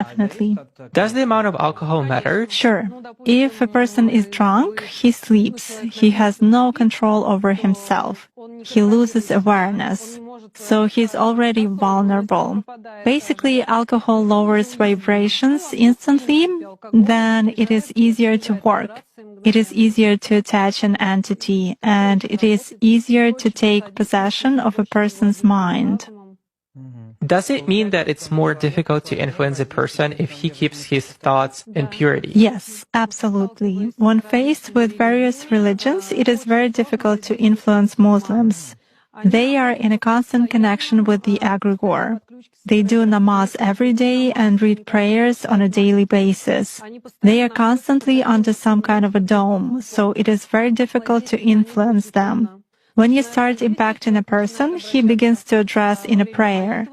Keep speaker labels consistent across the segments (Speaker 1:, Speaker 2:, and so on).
Speaker 1: Definitely.
Speaker 2: Does the amount of alcohol matter?
Speaker 1: Sure. If a person is drunk, he sleeps. He has no control over himself. He loses awareness. So he's already vulnerable. Basically, alcohol lowers vibrations instantly, then it is easier to work. It is easier to attach an entity, and it is easier to take possession of a person's mind.
Speaker 2: Does it mean that it's more difficult to influence a person if he keeps his thoughts in purity?
Speaker 1: Yes, absolutely. When faced with various religions, it is very difficult to influence Muslims. They are in a constant connection with the egregore. They do namaz every day and read prayers on a daily basis. They are constantly under some kind of a dome, so it is very difficult to influence them. When you start impacting a person, he begins to address in a prayer.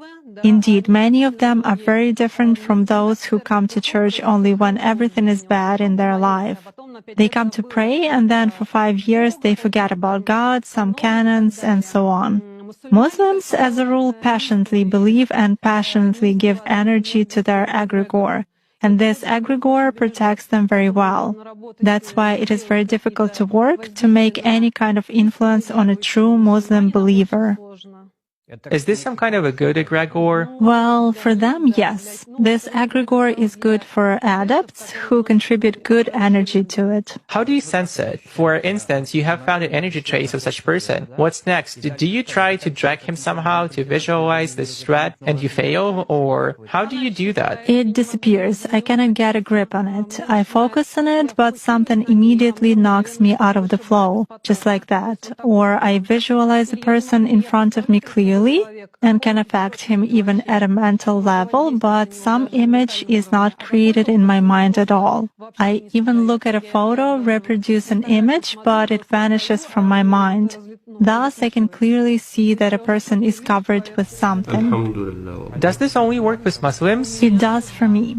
Speaker 1: Indeed, many of them are very different from those who come to church only when everything is bad in their life. They come to pray, and then for 5 years they forget about God, some canons, and so on. Muslims, as a rule, passionately believe and passionately give energy to their egregore, and this egregore protects them very well. That's why it is very difficult to work to make any kind of influence on a true Muslim believer.
Speaker 2: Is this some kind of a good egregore?
Speaker 1: Well, for them, yes. This egregore is good for adepts who contribute good energy to it.
Speaker 2: How do you sense it? For instance, you have found an energy trace of such person. What's next? Do you try to drag him somehow to visualize this threat and you fail? Or how do you do that?
Speaker 1: It disappears. I cannot get a grip on it. I focus on it, but something immediately knocks me out of the flow, just like that. Or I visualize a person in front of me clearly and can affect him even at a mental level, but some image is not created in my mind at all. I even look at a photo, reproduce an image, but it vanishes from my mind. Thus, I can clearly see that a person is covered with something.
Speaker 2: Does this only work with Muslims?
Speaker 1: It does for me.